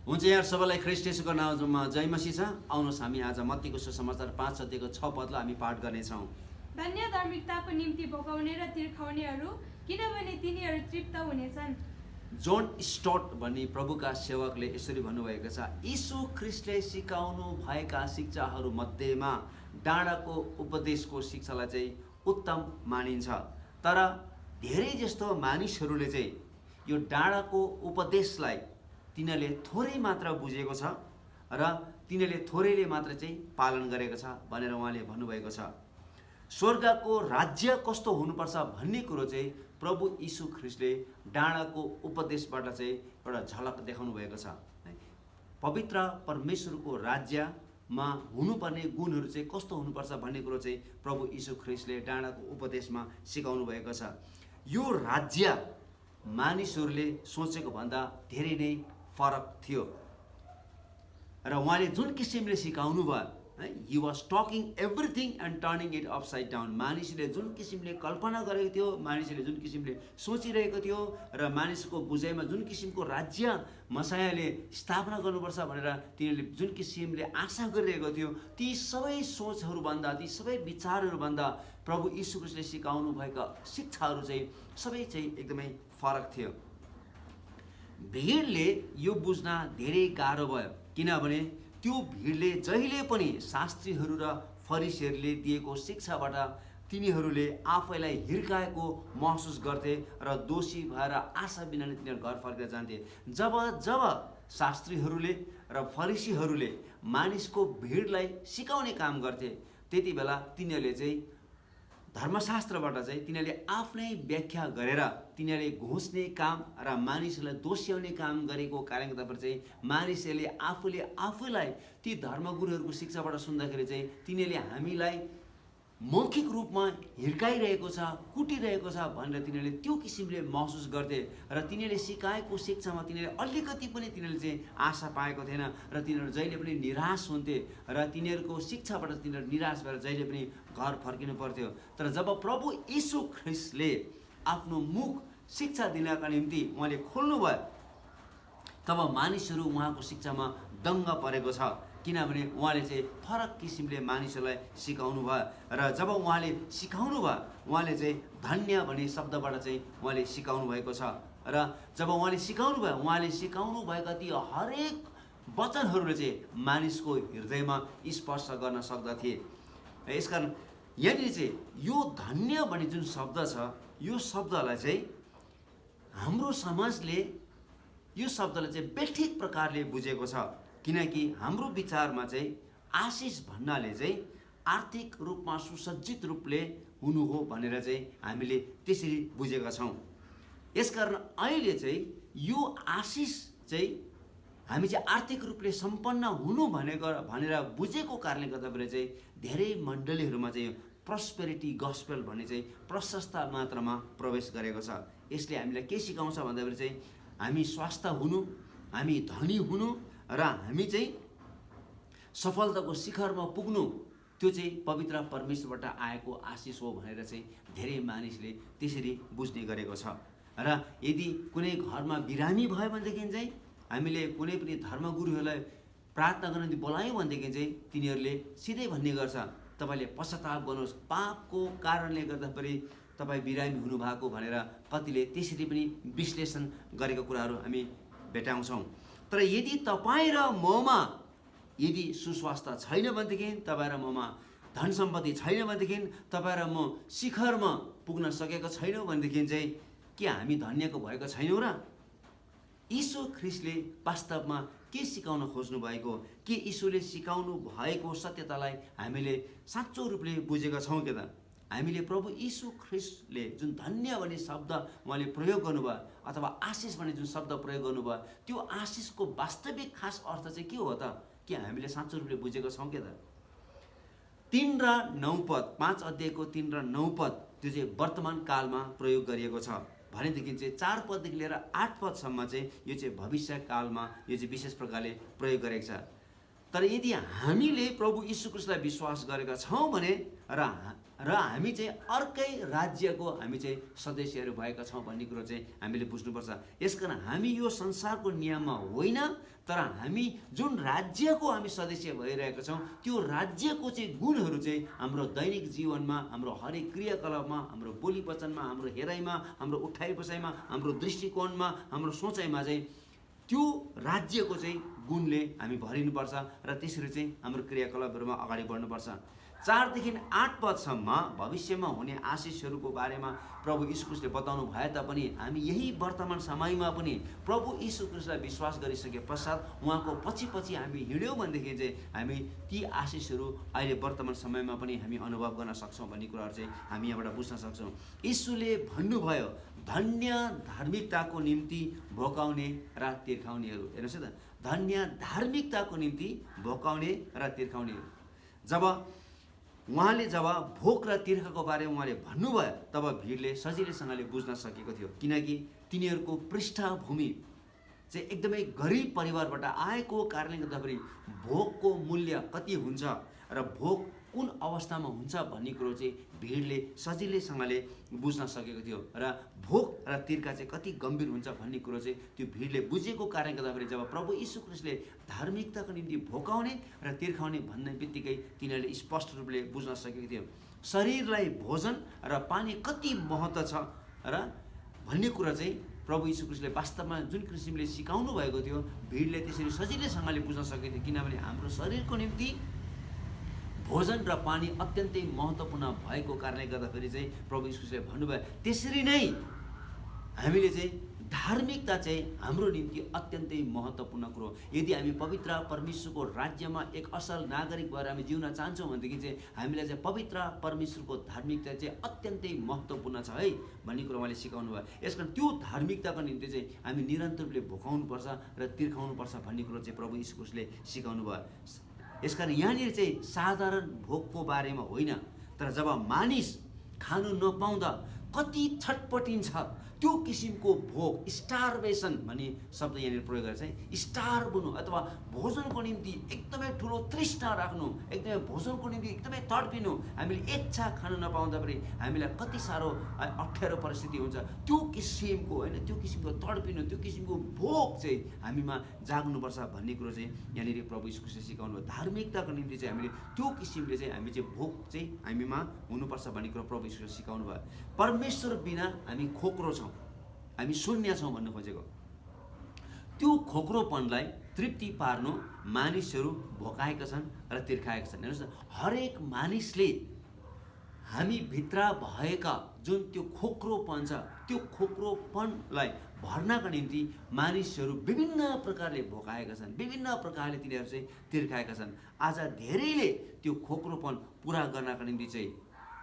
हुन्छ यहाँ सबैलाई ख्रीष्ट येशूको नाममा जय मसीह छ। आउनुहोस् हामी आज मत्तीको सुसमाचार 5 अध्यायको 6 पदलाई हामी पाठ गर्नेछौँ। धन्य धार्मिकताको निम्ति भोगाउने र तिर्खाउनेहरू, किनभने तिनीहरू तृप्त हुनेछन्। जोन स्टोट भन्ने प्रभुका सेवकले यसरी भन्नुभएको छ, यीशु ख्रीष्टले सिकाउनु भएका शिक्षाहरू मध्येमा डाँडाको उपदेशको शिक्षालाई चाहिँ उत्तम मानिन्छ। तर धेरै जस्तो मानिसहरूले चाहिँ यो डाँडाको उपदेशलाई तिनीहरूले थोरै मात्र बुझेको छ र तिनीहरूले थोरैले मात्र चाहिँ पालन गरेको छ भनेर उहाँले भन्नुभएको छ। स्वर्गको राज्य कस्तो हुनुपर्छ भन्ने कुरो चाहिँ प्रभु यीशु ख्रीष्टले डाँडाको उपदेशबाट चाहिँ एउटा झलक देखाउनु भएको छ। पवित्र परमेश्वरको राज्यमा हुनुपर्ने गुणहरू चाहिँ कस्तो हुनुपर्छ भन्ने कुरो चाहिँ प्रभु यीशु ख्रीष्टले डाँडाको उपदेशमा सिकाउनु भएको छ। यो राज्य मानिसहरूले सोचेको भन्दा धेरै नै फरक थियो र उहाँले जुन किसिमले सिकाउनु भयो, he was talking everything and turning it upside down. मानिसले जुन किसिमले कल्पना गरेको थियो, मानिसले जुन किसिमले सोचिरहेको थियो र मानिसको बुझाइमा जुन किसिमको राज्य मसायाले स्थापना गर्नुपर्छ भनेर तिनीहरूले जुन किसिमले आशा गरिरहेको थियो, ती सबै सोचहरूभन्दा, ती सबै विचारहरूभन्दा प्रभु यीशु ख्रीष्टले सिकाउनु भएका शिक्षाहरू चाहिँ सबै चाहिँ एकदमै फरक थियो। भिडले यो बुझ्न धेरै गाह्रो भयो, किनभने त्यो भिडले जहिले पनि शास्त्रीहरू र फरिसीहरूले दिएको शिक्षाबाट तिनीहरूले आफैलाई हिर्काएको महसुस गर्थे र दोषी भएर आशा बिना नै तिनीहरू घर फर्केर जान्थे। जब जब शास्त्रीहरूले र फरिसीहरूले मानिसको भिडलाई सिकाउने काम गर्थे, त्यति बेला तिनीहरूले चाहिँ धर्मशास्त्रबाट चाहिँ तिनीहरूले आफ्नै व्याख्या गरेर तिनीहरूले घोच्ने काम र मानिसहरूलाई दोष्याउने काम गरेको कारणले गर्दाखेरि चाहिँ मानिसहरूले आफूलाई ती धर्मगुरुहरूको शिक्षाबाट सुन्दाखेरि चाहिँ तिनीहरूले हामीलाई मौखिक रूपमा हिर्काइरहेको छ, कुटिरहेको छ भनेर तिनीहरूले त्यो किसिमले महसुस गर्थे र तिनीहरूले सिकाएको शिक्षामा तिनीहरूले अलिकति पनि तिनीहरूले चाहिँ आशा पाएको थिएन र तिनीहरू जहिले पनि निराश हुन्थे र तिनीहरूको शिक्षाबाट तिनीहरू निराश भएर जहिले पनि घर फर्किनु पर्थ्यो। तर जब प्रभु यीशु ख्रीष्टले आफ्नो मुख शिक्षा दिनका निम्ति उहाँले खोल्नुभयो, तब मानिसहरू उहाँको शिक्षामा दङ्ग परेको छ, किनभने उहाँले चाहिँ फरक किसिमले मानिसहरूलाई सिकाउनु भयो र जब उहाँले सिकाउनु भयो, उहाँले चाहिँ धन्य भन्ने शब्दबाट चाहिँ उहाँले सिकाउनु भएको छ र जब उहाँले सिकाउनु भयो, उहाँले सिकाउनु भएका ती हरेक वचनहरूले चाहिँ मानिसको हृदयमा स्पर्श गर्न सक्दथे। यसकारण यहाँनिर चाहिँ यो धन्य भन्ने जुन शब्द छ, यो शब्दलाई चाहिँ हाम्रो समाजले यो शब्दलाई चाहिँ बेठिक प्रकारले बुझेको छ, किनकि हाम्रो विचारमा चाहिँ आशिष भन्नाले चाहिँ आर्थिक रूपमा सुसज्जित रूपले हुनु हो भनेर चाहिँ हामीले त्यसरी बुझेका छौँ। यसकारण अहिले चाहिँ यो आशिष चाहिँ हामी चाहिँ आर्थिक रूपले सम्पन्न हुनु भनेर बुझेको कारणले गर्दाखेरि चाहिँ धेरै मण्डलीहरूमा चाहिँ प्रस्पेरिटी गस्पेल भन्ने चाहिँ प्रशस्त मात्रामा प्रवेश गरेको छ। यसले हामीलाई के सिकाउँछ भन्दाखेरि चाहिँ हामी स्वास्थ्य हुनु, हामी धनी हुनु र हामी चाहिँ सफलताको शिखरमा पुग्नु, त्यो चाहिँ पवित्र परमेश्वरबाट आएको आशिष हो भनेर चाहिँ धेरै मानिसले त्यसरी बुझ्ने गरेको छ। र यदि कुनै घरमा बिरामी भयो भनेदेखि चाहिँ हामीले कुनै पनि धर्मगुरुहरूलाई प्रार्थना गर्न बोलायौँ भनेदेखि चाहिँ तिनीहरूले सिधै भन्ने गर्छ, तपाईँले पश्चाताप गर्नुहोस्, पापको कारणले गर्दाखेरि तपाईँ बिरामी हुनुभएको भनेर कतिले त्यसरी पनि विश्लेषण गरेको कुराहरू हामी भेटाउँछौँ। तर यदि तपाईँ र ममा यदि सुस्वास्थ्य छैन भनेदेखि, तपाईँ र ममा धन सम्पत्ति छैन भनेदेखि, तपाईँ र म शिखरमा पुग्न सकेको छैनौँ भनेदेखि चाहिँ के हामी धन्यको भएको छैनौँ र? यीशु ख्रीष्टले वास्तवमा के सिकाउन खोज्नु भएको, के यीशुले सिकाउनु भएको सत्यतालाई हामीले साँचो रूपले बुझेका छौँ के त? हामीले प्रभु यीशु ख्रीष्टले जुन धन्य भन्ने शब्द उहाँले प्रयोग गर्नुभयो अथवा आशिष भन्ने जुन शब्द प्रयोग गर्नुभयो, त्यो आशिषको वास्तविक खास अर्थ चाहिँ के हो त? के हामीले साँचो रूपले बुझेको छौँ के त? 3 र 9 पद, 5 अध्यायको 3 र 9 पद त्यो चाहिँ वर्तमान कालमा प्रयोग गरिएको छ भनेदेखि चाहिँ 4 पददेखि लिएर 8 पदसम्म चाहिँ यो चाहिँ भविष्य कालमा यो चाहिँ विशेष प्रकारले प्रयोग गरेको छ। तर यदि हामीले प्रभु यीशु ख्रीष्टलाई विश्वास गरेका छौँ भने र हामी चाहिँ अर्कै राज्यको हामी चाहिँ सदस्यहरू भएका छौँ भन्ने कुरो चाहिँ हामीले बुझ्नुपर्छ। यसकारण हामी यो संसारको नियममा होइन, तर हामी जुन राज्यको हामी सदस्य भइरहेका छौँ त्यो राज्यको चाहिँ गुणहरू चाहिँ हाम्रो दैनिक जीवनमा, हाम्रो हरेक क्रियाकलापमा, हाम्रो बोली वचनमा, हाम्रो हेराइमा, हाम्रो उठाइ बसाइमा, हाम्रो दृष्टिकोणमा, हाम्रो सोचाइमा चाहिँ त्यो राज्यको चाहिँ गुणले हामी भरिनुपर्छ र त्यसरी चाहिँ हाम्रो क्रियाकलापहरूमा अगाडि बढ्नुपर्छ। 4 देखि 8 पदसम्म भविष्यमा हुने आशिषहरूको बारेमा प्रभु यीशु ख्रीष्टले बताउनु भए तापनि हामी यही वर्तमान समयमा पनि प्रभु यीशु ख्रीष्टलाई विश्वास गरिसके पश्चात उहाँको पछि हामी हिँड्यौँ भनेदेखि चाहिँ हामी ती आशिषहरू अहिले वर्तमान समयमा पनि हामी अनुभव गर्न सक्छौँ भन्ने कुराहरू चाहिँ हामी यहाँबाट बुझ्न सक्छौँ। यीशुले भन्नुभयो, धन्य धार्मिकताको निम्ति भोकाउने र तिर्खाउनेहरू। हेर्नुहोस् है त, धन्य धार्मिकताको निम्ति भोकाउने र तिर्खाउनेहरू। जब भोक र तिर्खाको बारेमा उहाँले भन्नुभयो तब भिडले सजिलैसँगले बुझ्न सकेको थियो, किनकि तिनीहरूको पृष्ठभूमि चाहिँ एकदमै गरिब परिवारबाट आएको कारणले गर्दाखेरि भोकको मूल्य कति हुन्छ र भोक कुन अवस्थामा हुन्छ भन्ने कुरो चाहिँ भिडले सजिलैसँगले बुझ्न सकेको थियो र भोक र तिर्खा चाहिँ कति गम्भीर हुन्छ भन्ने कुरो चाहिँ त्यो भिडले बुझेको कारणले गर्दाखेरि जब प्रभु यीशु ख्रीष्टले धार्मिकताको निम्ति भोकाउने र तिर्खाउने भन्ने बित्तिकै तिनीहरूले स्पष्ट रूपले बुझ्न सकेको थियो। शरीरलाई भोजन र पानी कति महत्त्व छ र भन्ने कुरा चाहिँ प्रभु यीशु ख्रीष्टले वास्तवमा जुन किसिमले सिकाउनु भएको थियो भिडले त्यसरी सजिलैसँगले बुझ्न सकेको थियो, किनभने हाम्रो शरीरको निम्ति भोजन र पानी अत्यन्तै महत्त्वपूर्ण भएको कारणले गर्दाखेरि चाहिँ प्रभु यीशु ख्रीष्टले भन्नुभयो त्यसरी नै हामीले चाहिँ धार्मिकता चाहिँ हाम्रो निम्ति अत्यन्तै महत्त्वपूर्ण कुरो। यदि हामी पवित्र परमेश्वरको राज्यमा एक असल नागरिक भएर हामी जिउन चाहन्छौँ भनेदेखि चाहिँ हामीलाई चाहिँ पवित्र परमेश्वरको धार्मिकता चाहिँ अत्यन्तै महत्त्वपूर्ण छ है भन्ने कुरो उहाँले सिकाउनु भयो। यसकारण त्यो धार्मिकताको निम्ति चाहिँ हामी निरन्तर रूपले भोकाउनुपर्छ र तिर्खाउनुपर्छ भन्ने कुरो चाहिँ प्रभु यीशु ख्रीष्टले सिकाउनु भयो। यसकारण यहाँनिर चाहिँ साधारण भोकको बारेमा होइन, तर जब मानिस खानु नपाउँदा कति छटपटिन्छ त्यो किसिमको भोक, स्टार्भेसन भन्ने शब्द यहाँनिर प्रयोग गरेर चाहिँ स्टार्भ हुनु अथवा भोजनको निम्ति एकदमै ठुलो तृष्णा राख्नु, एकदमै भोजनको निम्ति एकदमै तडपिनु, हामीले इच्छा खानु नपाउँदा पनि हामीलाई कति साह्रो अप्ठ्यारो परिस्थिति हुन्छ, त्यो किसिमको होइन, त्यो किसिमको तडपिनु, त्यो किसिमको भोक चाहिँ हामीमा जाग्नुपर्छ भन्ने कुरो चाहिँ यहाँनिर प्रभु यीशु ख्रीष्टले सिकाउनु भयो। धार्मिकताको निम्ति चाहिँ हामीले त्यो किसिमले चाहिँ हामी चाहिँ भोक चाहिँ हामीमा हुनुपर्छ भन्ने कुरो प्रभु यीशुले सिकाउनु भयो। परमेश्वर बिना हामी खोक्रो छौँ, हामी शून्य छौँ भन्नु खोजेको। त्यो खोक्रोपनलाई तृप्ति पार्नु मानिसहरू भोकाएका छन् र तिर्खाएका छन्। हेर्नुहोस् न, हरेक मानिसले हामी भित्र भएका जुन त्यो खोक्रोपन छ त्यो खोक्रोपनलाई भर्नका निम्ति मानिसहरू विभिन्न प्रकारले भोकाएका छन्, विभिन्न प्रकारले तिनीहरू चाहिँ तिर्खाएका छन्। आज धेरैले त्यो खोक्रोपन पुरा गर्नका निम्ति चाहिँ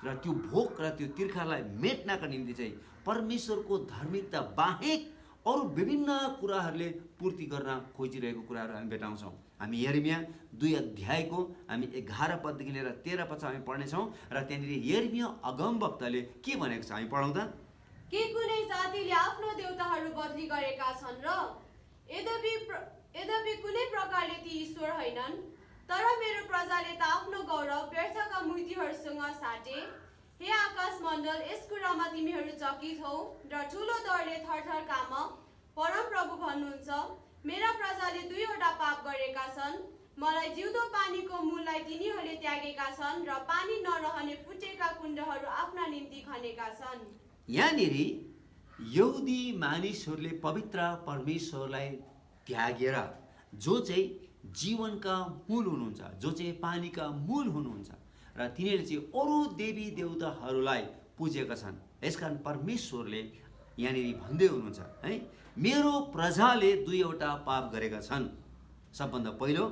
र त्यो भोक र त्यो तिर्खालाई मेट्नका निम्ति चाहिँ परमेश्वरको धार्मिकता बाहेक अरू विभिन्न कुराहरूले पूर्ति गर्न खोजिरहेको कुराहरू हामी भेटाउँछौँ। हामी यिर्मया 2 अध्यायको हामी 11 पददेखि लिएर 13 पद हामी पढ्नेछौँ र त्यहाँनिर यिर्मया अगमवक्ताले के भनेको छ हामी पढौँ त। के कुनै जातिले आफ्नो देवताहरू बदली गरेका छन् र यद्यपि कुनै प्रकारले ती ईश्वर होइनन्, तर मेरो प्रजाले त आफ्नो गौरव व्यर्थका मूर्तिहरूसँग साटे। हे आकाश मण्डल, यस कुरामा तिमीहरू चकित हौ र ठुलो डरले थरथर काम। परम प्रभु भन्नुहुन्छ, मेरा प्रजाले 2वटा पाप गरेका छन्। मलाई जिउँदो पानीको मूललाई तिनीहरूले त्यागेका छन् र पानी नरहने फुटेका कुण्डहरू आफ्ना निम्ति खनेका छन्। यहाँनिर यहुदी मानिसहरूले पवित्र परमेश्वरलाई त्यागेर, जो चाहिँ जीवनका मूल हुनुहुन्छ, जो चाहिँ पानीका मूल हुनुहुन्छ र तिनीहरूले चाहिँ अरू देवी देवताहरूलाई पुजेका छन्। यसकारण परमेश्वरले यहाँनिर भन्दै हुनुहुन्छ है, मेरो प्रजाले 2वटा पाप गरेका छन्। सबभन्दा पहिलो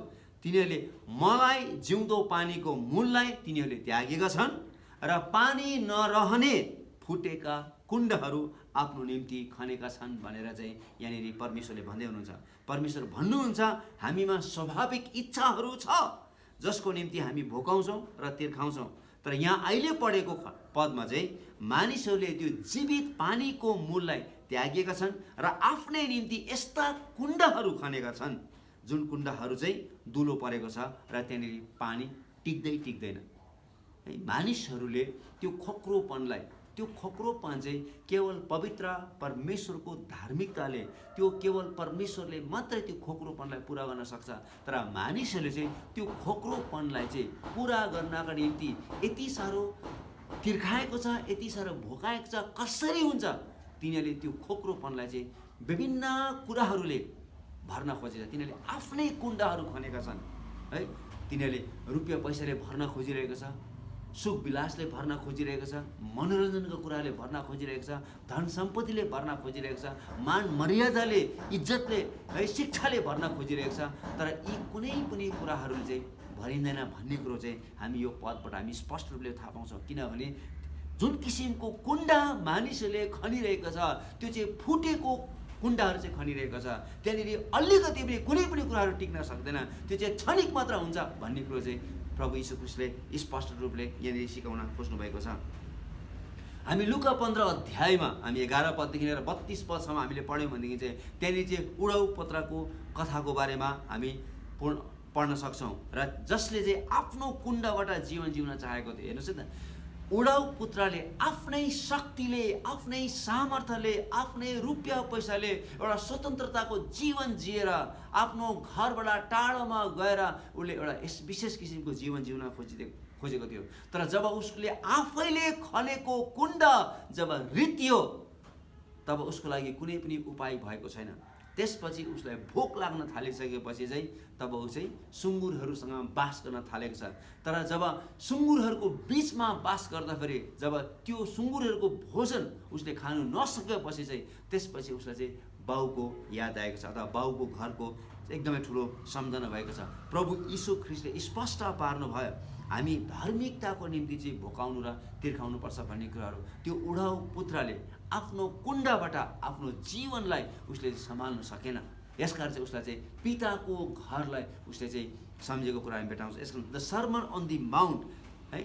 तिनीहरूले मलाई जिउँदो पानीको मूललाई तिनीहरूले त्यागेका छन् र पानी नरहने फुटेका कुण्डहरू आफ्नो निम्ति खनेका छन् भनेर चाहिँ यहाँनिर परमेश्वरले भन्दै हुनुहुन्छ। परमेश्वर भन्नुहुन्छ हामीमा स्वाभाविक इच्छाहरू छ जसको निम्ति हामी भोकाउँछौँ र तिर्खाउँछौँ, तर यहाँ अहिले पढेको पदमा चाहिँ मानिसहरूले त्यो जीवित पानीको मूललाई त्यागेका छन् र आफ्नै निम्ति यस्ता कुण्डहरू खनेका छन् जुन कुण्डहरू चाहिँ दुलो परेको छ र त्यहाँनिर पानी टिक्दैन है। मानिसहरूले त्यो खोक्रोपन चाहिँ केवल पवित्र परमेश्वरको धार्मिकताले, त्यो केवल परमेश्वरले मात्रै त्यो खोक्रोपनलाई पुरा गर्न सक्छ। तर मानिसहरूले चाहिँ त्यो खोक्रोपनलाई चाहिँ पुरा गर्नका निम्ति यति साह्रो तिर्खाएको छ, यति साह्रो भोकाएको छ। कसरी हुन्छ? तिनीहरूले त्यो खोक्रोपनलाई चाहिँ विभिन्न कुराहरूले भर्न खोजेका, तिनीहरूले आफ्नै कुण्डहरू खनेका छन् है। तिनीहरूले रुपियाँ पैसाले भर्न खोजिरहेको छ, सुख विलासले भर्न खोजिरहेको छ, मनोरञ्जनको कुराले भर्न खोजिरहेको छ, धन सम्पत्तिले भर्न खोजिरहेको छ, मान मर्यादाले, इज्जतले है, शिक्षाले भर्न खोजिरहेको छ। तर यी कुनै पनि कुराहरूले चाहिँ भरिँदैन भन्ने कुरो चाहिँ हामी यो पदबाट हामी स्पष्ट रूपले थाहा पाउँछौँ। किनभने जुन किसिमको कुण्डा मानिसहरूले खनिरहेको छ, त्यो चाहिँ फुटेको कुण्डाहरू चाहिँ खनिरहेको छ। त्यहाँनिर अलिकति पनि कुनै पनि कुराहरू टिक्न सक्दैन, त्यो चाहिँ क्षणिक मात्र हुन्छ भन्ने कुरो चाहिँ प्रभु यीशु ख्रीष्टले स्पष्ट रूपले यहाँनिर सिकाउन खोज्नु भएको छ। हामी लुका 15 अध्यायमा हामी 11 पददेखि लिएर 32 पदसम्म हामीले पढ्यौँ भनेदेखि चाहिँ त्यहाँनिर चाहिँ उडाउ पुत्रको कथाको बारेमा हामी पढ्न सक्छौँ र जसले चाहिँ आफ्नो कुण्डबाट जीवन जिउन चाहेको थियो। हेर्नुहोस् है त, उडाउ पुत्रले आफ्नै शक्तिले, आफ्नै सामर्थ्यले, आफ्नै रुपियाँ पैसाले एउटा स्वतन्त्रताको जीवन जिएर आफ्नो घरबाट टाढोमा गएर उसले एउटा विशेष किसिमको जीवन जिउन खोजेको थियो। तर जब उसले आफैले खनेको कुण्ड जब रित्यो तब उसको लागि कुनै पनि उपाय भएको छैन। त्यसपछि उसलाई भोक लाग्न थालिसकेपछि चाहिँ तब ऊ चाहिँ सुँगुरहरूसँग बास गर्न थालेको छ। तर जब सुँगुरहरूको बिचमा बास गर्दाखेरि जब त्यो सुँगुरहरूको भोजन उसले खानु नसकेपछि चाहिँ त्यसपछि उसलाई चाहिँ बाउको याद आएको छ, अथवा बाउको घरको एकदमै ठुलो सम्झना भएको छ। प्रभु यीशु ख्रीष्टले स्पष्ट पार्नु भयो हामी धार्मिकताको निम्ति चाहिँ भोकाउनु र तिर्खाउनु पर्छ भन्ने कुराहरू। त्यो उडाउ पुत्रले आफ्नो कुण्डबाट आफ्नो जीवनलाई उसले सम्हाल्न सकेन। यसकारण चाहिँ उसलाई चाहिँ पिताको घरलाई उसले चाहिँ सम्झेको कुरा हामी भेटाउँछ। यसकारण the sermon on the mount है,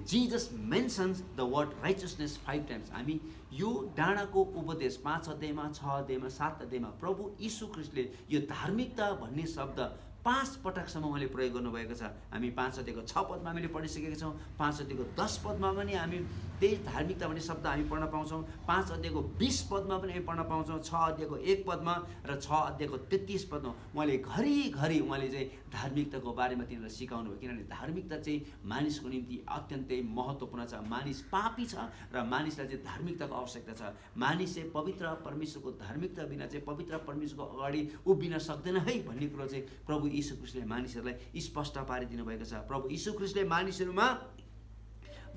Jesus mentions the word righteousness 5 times. हामी यो डाँडाको उपदेश 5 अध्यायमा, 6 अध्यायमा, 7 अध्यायमा प्रभु यीशु ख्रीष्टले यो धार्मिकता भन्ने शब्द 5 पटकसम्म उहाँले प्रयोग गर्नुभएको छ। हामी 5 अध्यायको 6 पदमा हामीले पढिसकेका छौँ, 5 अध्यायको 10 पदमा पनि हामी त्यही धार्मिकता भन्ने शब्द हामी पढ्न पाउँछौँ, 5 अध्यायको 20 पदमा पनि हामी पढ्न पाउँछौँ, 6 अध्यायको 1 पदमा र 6 अध्यायको 33 पदमा उहाँले घरिघरि उहाँले चाहिँ धार्मिकताको बारेमा तिनीहरूलाई सिकाउनु भयो। किनभने धार्मिकता चाहिँ मानिसको निम्ति अत्यन्तै महत्त्वपूर्ण छ। मानिस पापी छ र मानिसलाई चाहिँ धार्मिकताको आवश्यकता छ। मानिस चाहिँ पवित्र परमेश्वरको धार्मिकता बिना चाहिँ पवित्र परमेश्वरको अगाडि उभिन सक्दैन है भन्ने कुरो चाहिँ प्रभु यीशु ख्रीष्टले मानिसहरूलाई स्पष्ट पारिदिनु भएको छ। प्रभु यीशु ख्रीष्टले मानिसहरूमा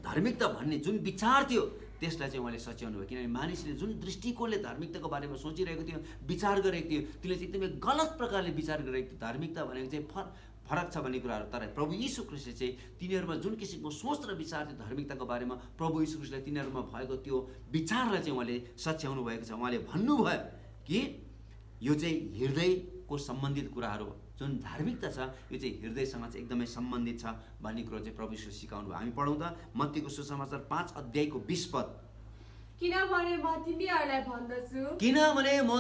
धार्मिकता भन्ने जुन विचार थियो त्यसलाई चाहिँ उहाँले सच्याउनु भयो। किनभने मानिसले जुन दृष्टिकोणले धार्मिकताको बारेमा सोचिरहेको थियो, विचार गरेको थियो, त्यसले चाहिँ एकदमै गलत प्रकारले विचार गरेको थियो। धार्मिकता भनेको चाहिँ फरक छ भन्ने कुराहरू। तर प्रभु यीशु ख्रीष्टले चाहिँ तिनीहरूमा जुन किसिमको सोच र विचार थियो धार्मिकताको बारेमा, प्रभु यीशु ख्रीष्टले तिनीहरूमा भएको त्यो विचारलाई चाहिँ उहाँले सच्याउनु भएको छ। उहाँले भन्नुभयो कि यो चाहिँ हृदयको सम्बन्धित कुराहरू, जुन धार्मिकता छ यो चाहिँ हृदयसँग चाहिँ एकदमै सम्बन्धित छ भन्ने कुरो चाहिँ प्रभु यीशुले सिकाउनु भयो। हामी पढौँ त मत्तीको सुसमाचार 5 अध्यायको 20 पद। किनभने म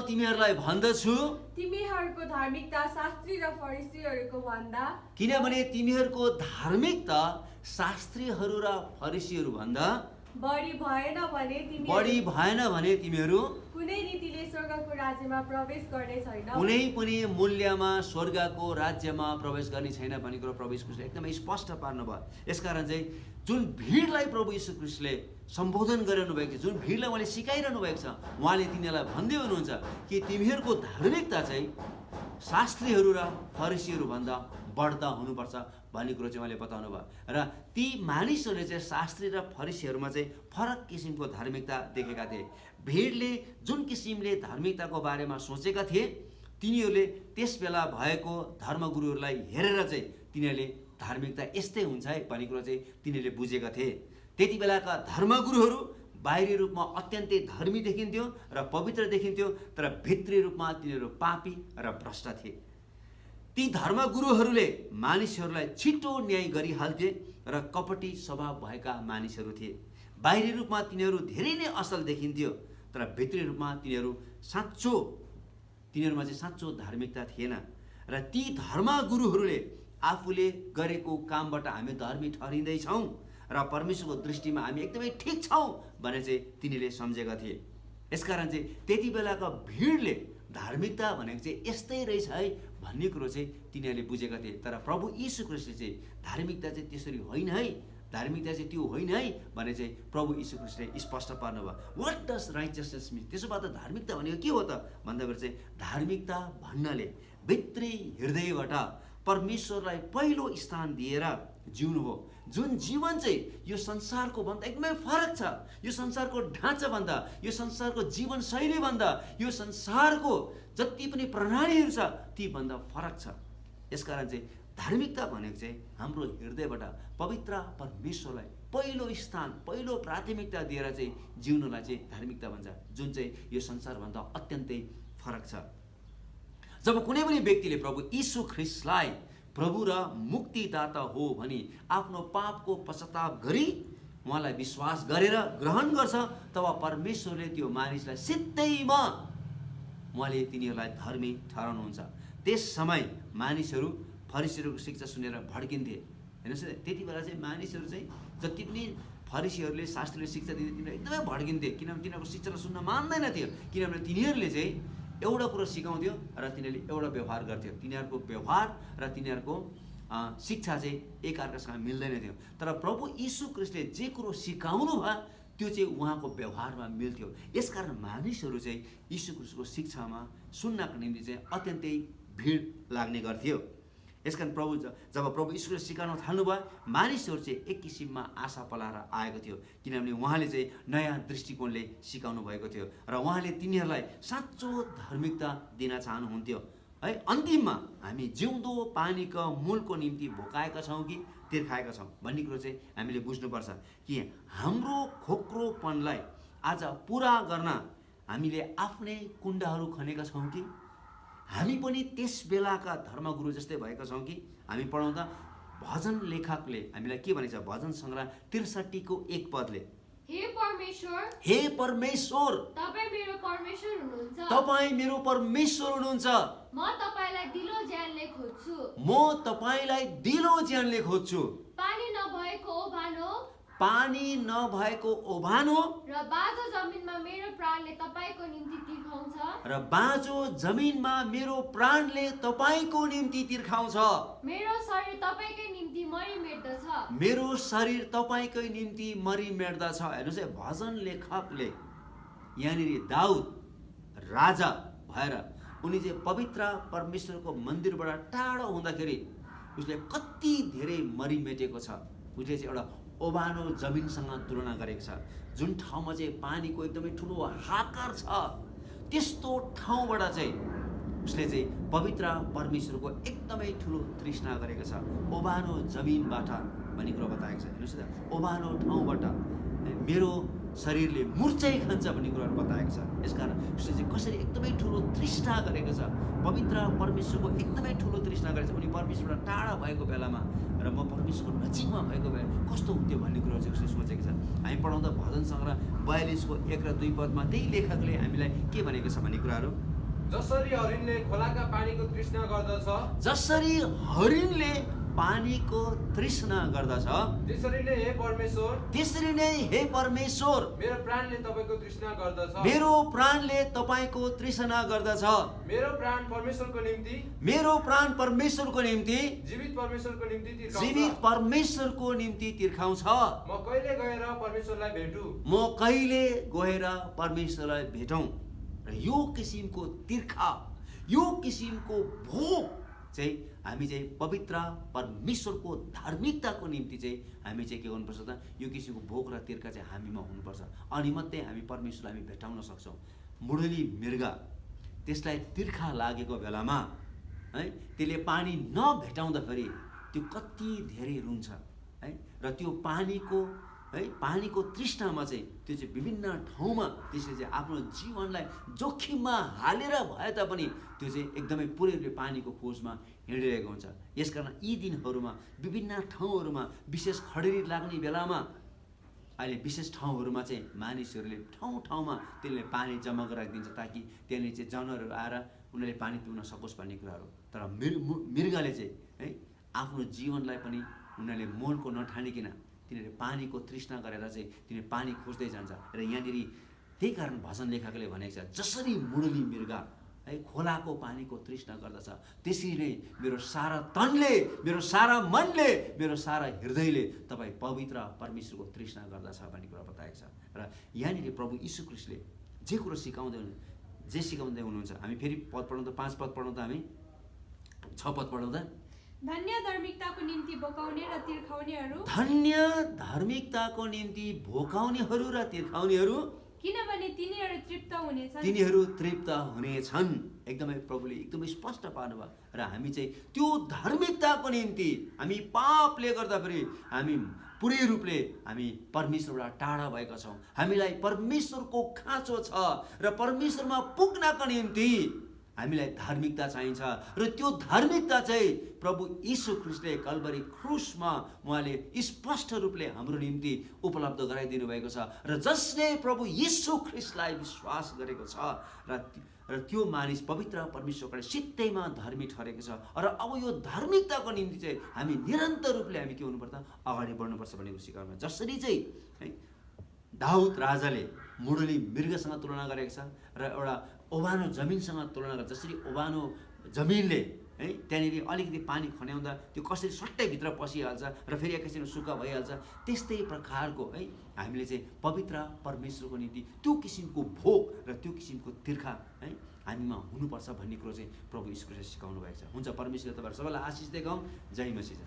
तिमीहरूलाई भन्दछु तिमीहरूको धार्मिकता शास्त्री र फरिसीहरूको भन्दा, किनभने तिमीहरूको धार्मिकता शास्त्रीहरू र फरिसीहरू भन्दा बढी भएन भने तिमीहरू कुनै रीतिले स्वर्गको राज्यमा प्रवेश गर्ने छैन। कुनै पनि मूल्यमा स्वर्गको राज्यमा प्रवेश गर्ने छैन भन्ने कुरो प्रभु यीशु ख्रीष्टले एकदमै स्पष्ट पार्नुभयो। यसकारण चाहिँ जुन भिडलाई प्रभु यीशु ख्रीष्टले सम्बोधन गरिरहनु भएको छ, जुन भिडलाई उहाँले सिकाइरहनु भएको छ, उहाँले तिनीहरूलाई भन्दै हुनुहुन्छ कि तिमीहरूको धार्मिकता चाहिँ शास्त्रीहरू र फरिसीहरू भन्दा बढ्दा हुनुपर्छ भन्ने कुरो चाहिँ उहाँले बताउनु भयो। र ती मानिसहरूले चाहिँ शास्त्री र फरिसीहरूमा चाहिँ फरक किसिमको धार्मिकता देखेका थिए। भिडले जुन किसिमले धार्मिकताको बारेमा सोचेका थिए, तिनीहरूले त्यस बेला भएको धर्मगुरुहरूलाई हेरेर चाहिँ तिनीहरूले धार्मिकता यस्तै हुन्छ है भन्ने कुरो चाहिँ तिनीहरूले बुझेका थिए। त्यति बेलाका धर्मगुरुहरू बाहिरी रूपमा अत्यन्तै धर्मी देखिन्थ्यो र पवित्र देखिन्थ्यो, तर भित्री रूपमा तिनीहरू पापी र भ्रष्ट थिए। ती धर्मगुरुहरूले मानिसहरूलाई छिटो न्याय गरिहाल्थे र कपटी स्वभाव भएका मानिसहरू थिए। बाहिरी रूपमा तिनीहरू धेरै नै असल देखिन्थ्यो, तर भित्री रूपमा तिनीहरूमा चाहिँ साँचो धार्मिकता थिएन। र ती धर्मगुरुहरूले आफूले गरेको कामबाट हामी धर्मी ठहरिँदैछौँ र परमेश्वरको दृष्टिमा हामी एकदमै ठिक छौँ भने चाहिँ तिनीहरूले सम्झेका थिए। यसकारण चाहिँ त्यति बेलाको भिडले धार्मिकता भनेको चाहिँ यस्तै रहेछ है भन्ने कुरो चाहिँ तिनीहरूले बुझेका थिए। तर प्रभु यीशु ख्रीष्टले चाहिँ धार्मिकता चाहिँ त्यसरी होइन है, धार्मिकता चाहिँ त्यो होइन है भने चाहिँ प्रभु यीशु ख्रीष्टले स्पष्ट पार्नुभयो। What does righteousness mean? त्यसो भए त धार्मिकता भनेको के हो त भन्दाखेरि चाहिँ धार्मिकता भन्नाले भित्री हृदयबाट परमेश्वरलाई पहिलो स्थान दिएर जिउनु हो, जुन जीवन चाहिँ यो संसारको भन्दा एकदमै फरक छ, यो संसारको ढाँचाभन्दा, यो संसारको जीवनशैलीभन्दा, यो संसारको जति पनि प्रणालीहरू छ तीभन्दा फरक छ। यसकारण चाहिँ धार्मिकता भनेको चाहिँ हाम्रो हृदयबाट पवित्र परमेश्वरलाई पहिलो स्थान, पहिलो प्राथमिकता दिएर चाहिँ जिउनुलाई चाहिँ धार्मिकता भन्छ, जुन चाहिँ यो संसारभन्दा अत्यन्तै फरक छ। जब कुनै पनि व्यक्तिले प्रभु यीशु ख्रीष्टलाई प्रभु र मुक्तिदाता हो भनी आफ्नो पापको पश्चाताप गरी उहाँलाई विश्वास गरेर ग्रहण गर्छ, तब परमेश्वरले त्यो मानिसलाई सिधैमा उहाँले तिनीहरूलाई धर्मी ठहराउनुहुन्छ। त्यस समय मानिसहरू फरिसीहरूको शिक्षा सुनेर भड्किन्थे। हेर्नुहोस् न, त्यति बेला चाहिँ मानिसहरू चाहिँ जति पनि फरिसीहरूले शास्त्रीले शिक्षा दिँदै तिनीहरू एकदमै भड्किन्थे, किनभने तिनीहरूको शिक्षालाई सुन्न मान्दैन थियो। किनभने तिनीहरूले चाहिँ एउटा कुरो सिकाउँथ्यो र तिनीहरूले एउटा व्यवहार गर्थ्यो। तिनीहरूको व्यवहार र तिनीहरूको शिक्षा चाहिँ एकअर्कासँग मिल्दैन थियो। तर प्रभु यीशु ख्रीष्टले जे कुरो सिकाउनु भयो त्यो चाहिँ उहाँको व्यवहारमा मिल्थ्यो। यसकारण मानिसहरू चाहिँ यीशु ख्रीष्टको शिक्षामा सुन्नको निम्ति चाहिँ अत्यन्तै भिड लाग्ने गर्थ्यो। यसकारण जब प्रभु यीशुले सिकाउन थाल्नुभयो, मानिसहरू चाहिँ एक किसिममा आशा पलाएर आएको थियो, किनभने उहाँले चाहिँ नयाँ दृष्टिकोणले सिकाउनु भएको थियो र उहाँले तिनीहरूलाई साँचो धार्मिकता दिन चाहनुहुन्थ्यो है। अन्तिममा हामी जिउँदो पानीको मूलको निम्ति भोकाएका छौँ कि तिर्खाएका छौँ भन्ने कुरो चाहिँ हामीले बुझ्नुपर्छ कि हाम्रो खोक्रोपनलाई आज पुरा गर्न हामीले आफ्नै कुण्डाहरू खनेका छौँ कि हामी पनि त्यस बेलाका धर्मगुरु जस्तै भएका छौँ कि? हामी पढाउँदा भजन लेखकले हामीलाई के भनेको छ? भजन सङ्ग्रह 63 को 1 पदले, हे परमेश्वर, हे परमेश्वर, तपाईं मेरो परमेश्वर हुनुहुन्छ, तपाईँ मेरो परमेश्वर हुनुहुन्छ, म तपाईलाई दिलो ज्यानले खोज्छु, म तपाईलाई दिलो ज्यानले खोज्छु। पानी नभएको ओभानो, पानी नभएको ओभानो र बाँझो जमिनमा मेरो प्राणले तपाईको निम्ति तिर्खाउँछ, र बाँझो जमिनमा मेरो प्राणले तपाईँको निम्ति तिर्खाउँछ। मेरो शरीर तपाईकै निम्ति मरिमेट्दछ, मेरो शरीर तपाईँकै निम्ति मरिमेट्दछ। हेर्नुहोस् है, भजन लेखकले यहाँनिर दाउद राजा भएर उनी चाहिँ पवित्र परमेश्वरको मन्दिरबाट टाढो हुँदाखेरि उसले कति धेरै मरिमेटेको छ। उसले चाहिँ एउटा ओभानो जमिनसँग तुलना गरेको छ, जुन ठाउँमा चाहिँ पानीको एकदमै ठुलो हाकार छ। त्यस्तो ठाउँबाट चाहिँ उसले चाहिँ पवित्र परमेश्वरको एकदमै ठुलो तृष्णा गरेको छ। ओभानो जमिनबाट भन्ने कुरो बताएको छ। हेर्नुहोस् त, ओभानो ठाउँबाट मेरो शरीरले मुर्चै खान्छ भन्ने कुराहरू बताएको छ। यसकारण उसले चाहिँ कसरी एकदमै ठुलो तृष्णा गरेको छ, पवित्र परमेश्वरको एकदमै ठुलो तृष्णा गरेको छ। उनी परमेश्वरबाट टाढा भएको बेलामा र म परमेश्वरको नजिकमा भएको बेला कस्तो हुन्थ्यो भन्ने कुरो चाहिँ उसले सोचेको छ। हामी पढाउँदा भजन सङ्ग्रह 42 को 1 र 2 पदमा त्यही लेखकले हामीलाई के भनेको छ भन्ने कुराहरू, जसरी हरिणले खोलाका पानीको तृष्णा गर्दछ, जसरी हरिणले पानीको तृष्णा गर्दछ, त्यसरी नै हे परमेश्वर, त्यसरी नै हे परमेश्वर, मेरो प्राणले तपाईको तृष्णा गर्दछ, मेरो प्राणले तपाईँको तृष्णा गर्दछ। मेरो प्राण परमेश्वरको निम्ति, मेरो प्राण परमेश्वरको निम्ति, जीवित परमेश्वरको निम्ति तिर्खाउँछ। जीवित परमेश्वरको निम्ति तिर्खाउँछ। म कहिले गएर परमेश्वरलाई भेटु, म कहिले गएर परमेश्वरलाई भेटौँ। र यो किसिमको तिर्खा, यो किसिमको भोग चाहिँ हामी चाहिँ पवित्र परमेश्वरको धार्मिकताको निम्ति चाहिँ हामी चाहिँ के गर्नुपर्छ त, यो किसिमको भोग र तिर्खा चाहिँ हामीमा हुनुपर्छ। अनि मात्रै हामी परमेश्वरलाई हामी भेटाउन सक्छौँ। मुरली मृगा त्यसलाई तिर्खा लागेको बेलामा है, त्यसले पानी नभेटाउँदाखेरि त्यो कति धेरै रुन्छ है। र त्यो पानीको तृष्णामा चाहिँ त्यो चाहिँ विभिन्न ठाउँमा त्यसले चाहिँ आफ्नो जीवनलाई जोखिममा हालेर भए तापनि त्यो चाहिँ एकदमै पुरै रूपले पानीको खोजमा हिँडिरहेको हुन्छ। यसकारण यी दिनहरूमा विभिन्न ठाउँहरूमा विशेष खडेरी लाग्ने बेलामा अहिले विशेष ठाउँहरूमा चाहिँ मानिसहरूले ठाउँमा त्यसले पानी जम्मा गराइदिन्छ ताकि त्यहाँनिर चाहिँ जनावरहरू आएर उनीहरूले पानी पिउन सकोस् भन्ने कुराहरू। तर मृगले चाहिँ है आफ्नो जीवनलाई पनि उनीहरूले मोलको नठानिकन तिनीहरूले पानीको तृष्णा गरेर चाहिँ तिनीहरूले पानी खोज्दै जान्छ। र यहाँनिर त्यही कारण भजन लेखकले भनेको छ, जसरी मुरली मृग है खोलाको पानीको तृष्णा गर्दछ, त्यसरी नै मेरो सारा तनले, मेरो सारा मनले, मेरो सारा हृदयले तपाईँ पवित्र परमेश्वरको तृष्णा गर्दछ भन्ने कुरा बताएको छ। र यहाँनिर प्रभु यीशु ख्रीष्टले जे कुरो सिकाउँदै हुनुहुन्छ, हामी फेरि पद पढौँ त, 5 पद पढौँ त, हामी 6 पद पढौँ त। धन्य धार्मिकताको निम्ति भोकाउने र तिर्खाउनेहरू, धन्य धार्मिकताको निम्ति भोकाउनेहरू र तिर्खाउनेहरू, किनभने तिनीहरू तृप्त हुनेछन्। तिनीहरू तृप्त हुनेछन्। एकदमै प्रभुले एकदमै स्पष्ट पार्नुभयो। र हामी चाहिँ त्यो धार्मिकताको निम्ति, हामी पापले गर्दाखेरि हामी पुरै रूपले हामी परमेश्वरबाट टाढा भएका छौँ। हामीलाई परमेश्वरको खाँचो छ र परमेश्वरमा पुग्नको निम्ति हामीलाई धार्मिकता चाहिन्छ। र त्यो धार्मिकता चाहिँ प्रभु यीशु ख्रीष्टले कल्भरी क्रुसमा उहाँले स्पष्ट रूपले हाम्रो निम्ति उपलब्ध गराइदिनु भएको छ। र जसले प्रभु यीशु ख्रीष्टलाई विश्वास गरेको छ र त्यो मानिस पवित्र परमेश्वरको सित्तैमा धार्मिक ठरेको छ। र अब यो धार्मिकताको निम्ति चाहिँ हामी निरन्तर रूपले हामी के हुनुपर्छ, अगाडि बढ्नुपर्छ भन्ने कुरा सिकाउनु। जसरी चाहिँ है दाउद राजाले मुरली मृगसँग तुलना गरेको छ र एउटा ओबानो जमिनसँग तुलना गर्छ। जसरी ओबानो जमिनले है त्यहाँनिर अलिकति पानी खन्याउँदा त्यो कसरी सट्टै भित्र पसिहाल्छ र फेरि एकैछिनमा सुक्खा भइहाल्छ, त्यस्तै प्रकारको है हामीले चाहिँ पवित्र परमेश्वरको निम्ति त्यो किसिमको भोग र त्यो किसिमको तिर्खा है हामीमा हुनुपर्छ भन्ने कुरो चाहिँ प्रभु ईश्वरले सिकाउनु भएको छ। हुन्छ, परमेश्वरले तपाईँहरू सबैलाई आशिष दिएको। जय मसीह।